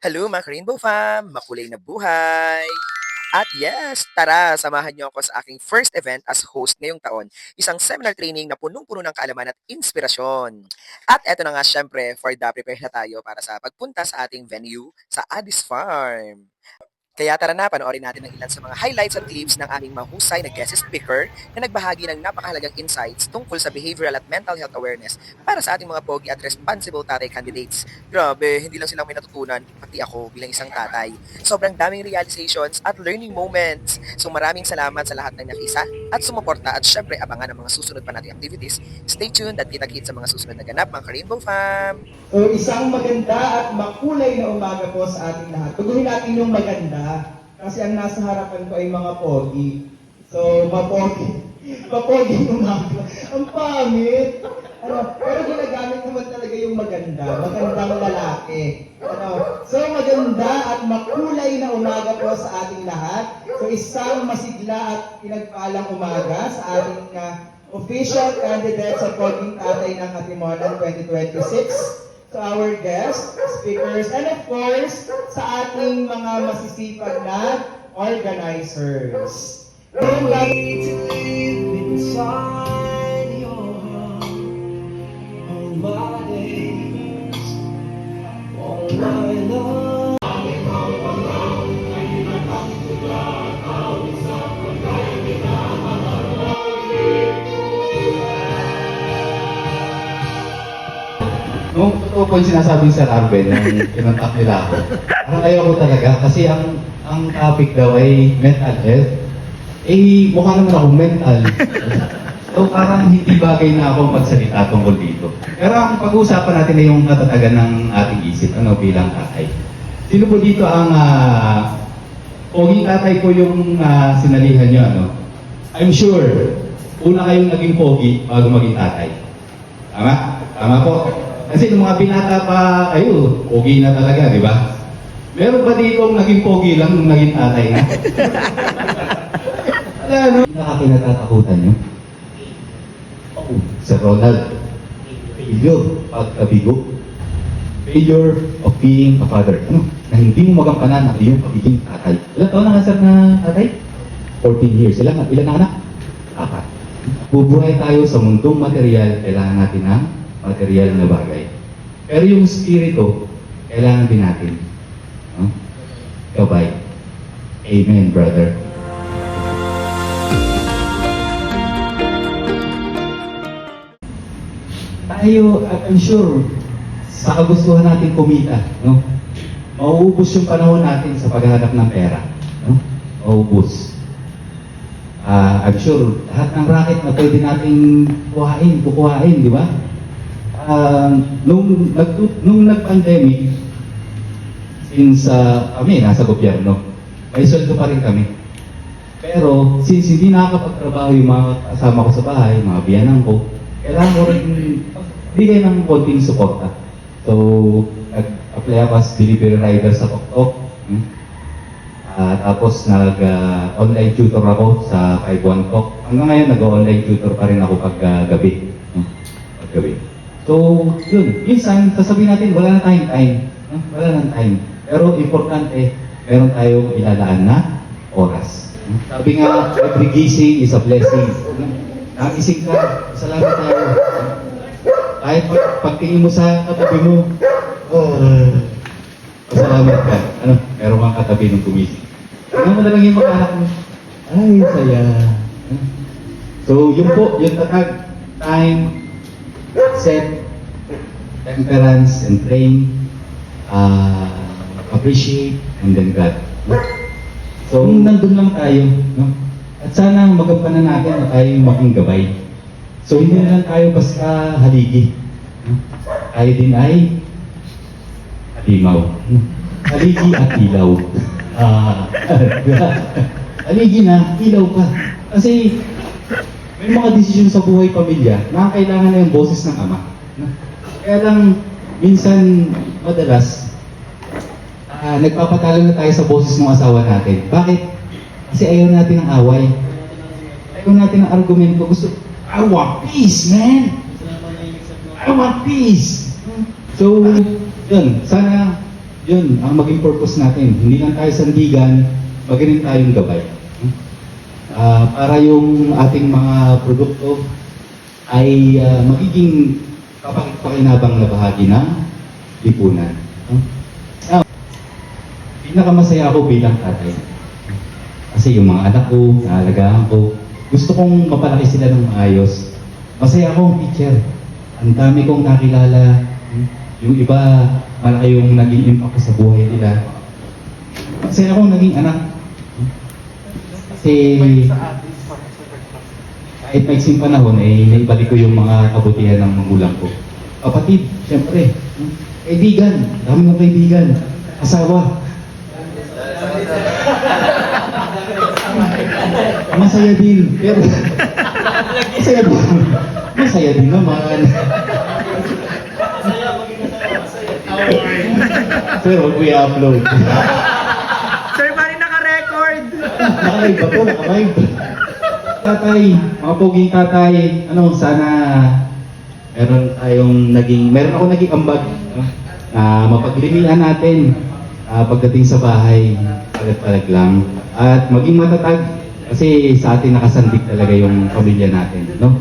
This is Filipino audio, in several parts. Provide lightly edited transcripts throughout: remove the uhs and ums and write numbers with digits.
Hello mga Rainbow Fam! Makulay na buhay! At yes, tara, samahan niyo ako sa aking first event as host ngayong taon, isang seminar training na punong-puno ng kaalaman at inspirasyon. At eto na nga syempre, for the prepare na tayo para sa pagpunta sa ating venue sa Addis Farm. Kaya tara na, panoorin natin ang ilan sa mga highlights at clips ng aming mahusay na guest speaker na nagbahagi ng napakahalagang insights tungkol sa behavioral at mental health awareness para sa ating mga pogi at responsible tatay candidates. Grabe, hindi lang silang may natutunan, pati ako bilang isang tatay. Sobrang daming realizations at learning moments. So maraming salamat sa lahat ng nakisa at sumuporta at syempre abangan ang mga susunod pa nating activities. Stay tuned at kita-kits sa mga susunod na ganap mga Rainbow Fam! So, isang maganda at makulay na umaga po sa ating lahat. Tuguhin natin yung maganda kasi ang nasa harapan ko ay mga pogi. So, mapogi. Mapogi umaga. Ang pangit. Pero ginagamit naman talaga yung maganda. Magandang lalaki. So, maganda at makulay na umaga po sa ating lahat. So, isang masigla at pinagpalang umaga sa ating official candidate sa Poging Tatay ng Katimunan 2026. To our guests, speakers, and of course, sa ating mga masisipag na organizers. Ngayong gabi to live inside your heart all my days, all my love. Nung totoo po yung sinasabi sa Arben nung kinontak nila ako, parang ayaw ko talaga kasi ang topic daw ay mental health. Eh, mukha naman ako mental. So parang hindi bagay na ako magsalita tungkol dito. Pero ang pag-uusapan natin ay yung katatagan ng ating isip, bilang tatay. Sino po dito ang poging tatay po yung sinalihan nyo, I'm sure, una kayong naging pogi bago maging tatay. Tama? Tama po. Kasi nung mga binata pa kayo, pogi na talaga, di ba? Meron ba dito naging pogi lang nung naging tatay na? Ano? Nakakinatatakutan nyo? Oo. Sir Ronald, failure, pagkabigo. Failure of being a father. Na hindi mo magampanan ang iyong pagiging tatay. Ilan taon na nga sir na tatay? 14 years. Ilan na anak? 4. Bubuhay tayo sa mundong material, kailangan natin ng material na bagay. Pero yung spirito, kailangan din natin. Gabay. Amen, brother. Tayo, I'm sure, sa kagustuhan natin kumita, mauubos yung panahon natin sa paghahanap ng pera. Mauubos. I'm sure, lahat ng racket na pwede nating kukuhain, di ba? Nung nag-pandemic, since kami nasa gobyerno, may sweldo pa rin kami. Pero since hindi nakakapagtrabaho yung mga kasama ko sa bahay, mga biyanan ko, kailangan ko rin bigay ng konting suporta. So, nag-apply ako as delivery rider sa TokTok. Tapos nag-online tutor ako sa 51 Talk. Hanggang ngayon, nag-online tutor pa rin ako pag-gabi. Pag-gabi. So, yun. Minsan, sasabihin natin, wala na tayong time. Wala na time. Pero importante, meron tayong ilalaan na oras. Sabi nga, every gising is a blessing. Nagising ka, salamat tayo. Kahit pagtingin mo sa katabi mo, salamat ka. Meron kang katabi ng gumising. Ano mo lang yung mga anak mo? Ay, saya. So, yun po, yung tatag, time, set, temperance, and train, appreciate, and then God. So, nandun lang tayo. At sana magampanan natin na tayo maging gabay. So, hindi na lang tayo basta haligi. Tayo din ay halimaw. Haligi at ilaw. Haligi na, ilaw ka. Kasi, may mga desisyon sa buhay pamilya na kailangan na yung boses ng ama. Kaya lang, minsan, madalas, nagpapatalo na tayo sa boses ng asawa natin. Bakit? Kasi ayaw natin ng away. Ayaw natin ng argumento. Gusto, I want peace, man! I want peace! So, yun, sana yun ang maging purpose natin. Hindi lang tayo sandigan, maging tayong gabay. Para yung ating mga produkto ay magiging kapakinabang na bahagi ng lipunan. Pinakamasaya ako bilang tatay. Kasi yung mga anak ko, naalagaan ko, gusto kong mapalaki sila ng maayos. Masaya akong teacher. Ang dami kong nakilala. Yung iba, malaki yung naging impact sa buhay nila. Masaya akong naging anak. Kasi kahit maiksing panahon, naibalik ko yung mga kabutihan ng magulang ko. Kapatid, syempre. Kaibigan, dami kong kaibigan. Asawa. Masaya din. Pero, masaya din naman. Pero huwag ko i-upload. Sir, bali naka-record! Nakalive ba to? Nakalive. Tatay, mga poging tatay, sana meron ako naging ambag na mapaglinian natin pagdating sa bahay, palag-palag lang. At maging matatag kasi sa atin nakasandik talaga yung pamilya natin, no?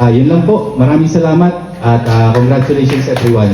Yun lang po. Maraming salamat at congratulations everyone.